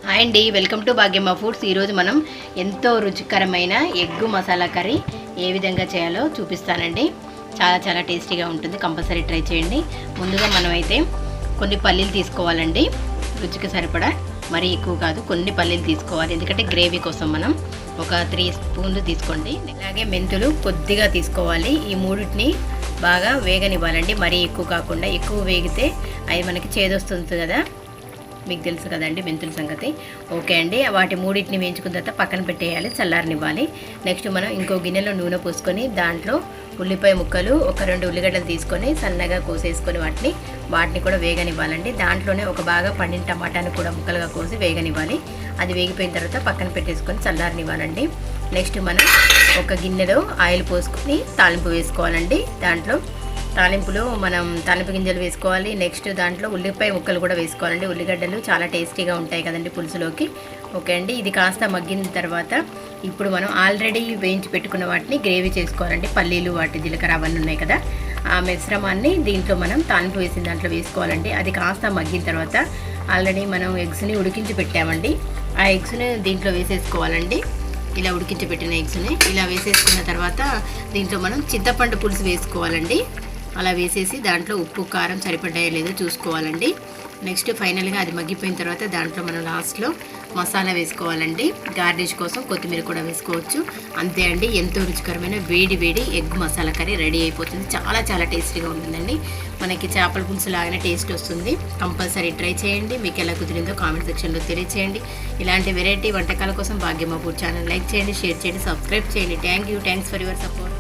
Hi అండి, welcome to Bhagyamma foods. ఈరోజు మనం ఎంతో రుచికరమైన ఎగ్ మసాలా కర్రీ ఏ విధంగా చేయాలో చూపిస్తానండి. చాలా చాలా టేస్టీగా ఉంటుంది, కంపల్సరీ ట్రై చేయండి. ముందుగా మనమైతే కొన్ని పల్లీలు తీసుకోవాలండి, రుచికి సరిపడా, మరీ ఎక్కువ కాదు, కొన్ని పల్లీలు తీసుకోవాలి. ఎందుకంటే గ్రేవీ కోసం మనం ఒక 3 స్పూన్లు తీసుకోండి. అలాగే మెంతులు కొద్దిగా తీసుకోవాలి. ఈ మూడింటిని బాగా వేగనివ్వాలండి, మరీ ఎక్కువ కాకుండా. ఎక్కువ వేగితే అది మనకి చేదొస్తుంది కదా, మీకు తెలుసు కదండి మెంతుల సంగతి. ఓకే అండి, వాటి మూడింటిని వేయించుకున్న తర్వాత పక్కన పెట్టేయాలి, చల్లారనివ్వాలి. నెక్స్ట్ మనం ఇంకో గిన్నెలో నూనె పోసుకొని దాంట్లో ఉల్లిపాయ ముక్కలు ఒక 2 ఉల్లిగడ్డలు తీసుకొని సన్నగా కోసేసుకొని వాటిని కూడా వేగనివ్వాలండి. దాంట్లోనే ఒక బాగా పండిన టమాటాను కూడా ముక్కలుగా కోసి వేగనివ్వాలి. అది వేగిపోయిన తర్వాత పక్కన పెట్టేసుకొని చల్లారనివ్వాలండి. నెక్స్ట్ మనం ఒక గిన్నెలో ఆయిల్ పోసుకొని తాలింపు వేసుకోవాలండి. దాంట్లో తాలింపులో మనం తాలింపు గింజలు వేసుకోవాలి. నెక్స్ట్ దాంట్లో ఉల్లిపాయ ముక్కలు కూడా వేసుకోవాలండి. ఉల్లిగడ్డలు చాలా టేస్టీగా ఉంటాయి కదండి పులుసులోకి. ఓకే అండి, ఇది కాస్త మగ్గిన తర్వాత ఇప్పుడు మనం ఆల్రెడీ వేయించి పెట్టుకున్న వాటిని గ్రేవీ చేసుకోవాలండి. పల్లీలు, వాటి జీలకర్ర అవన్నీ ఉన్నాయి కదా, ఆ మిశ్రమాన్ని దీంట్లో మనం తాలింపు వేసిన దాంట్లో వేసుకోవాలండి. అది కాస్త మగ్గిన తర్వాత ఆల్రెడీ మనం ఎగ్స్ని ఉడికించి పెట్టామండి, ఆ ఎగ్స్ని దీంట్లో వేసేసుకోవాలండి. ఇలా ఉడికించి పెట్టిన ఎగ్స్ని ఇలా వేసేసుకున్న తర్వాత దీంట్లో మనం చింతపండు పులుసు వేసుకోవాలండి. అలా వేసేసి దాంట్లో ఉప్పు కారం సరిపడ్డాయో లేదో చూసుకోవాలండి. నెక్స్ట్ ఫైనల్గా అది మగ్గిపోయిన తర్వాత దాంట్లో మనం లాస్ట్లో మసాలా వేసుకోవాలండి. గార్నిష్ కోసం కొత్తిమీర కూడా వేసుకోవచ్చు. అంతే అండి, ఎంతో రుచికరమైన వేడి వేడి ఎగ్ మసాలా కర్రీ రెడీ అయిపోతుంది. చాలా చాలా టేస్టీగా ఉంటుందండి. మనకి చేపల పులుసు లాగానే టేస్ట్ వస్తుంది. కంపల్సరీ ట్రై చేయండి. మీకు ఎలా కుదిరిందో కామెంట్ సెక్షన్లో తెలియచేయండి. ఇలాంటి వెరైటీ వంటకాల కోసం భాగ్యమ్మ ఫుడ్ ఛానల్ లైక్ చేయండి, షేర్ చేయండి, సబ్స్క్రైబ్ చేయండి. Thanks for your support.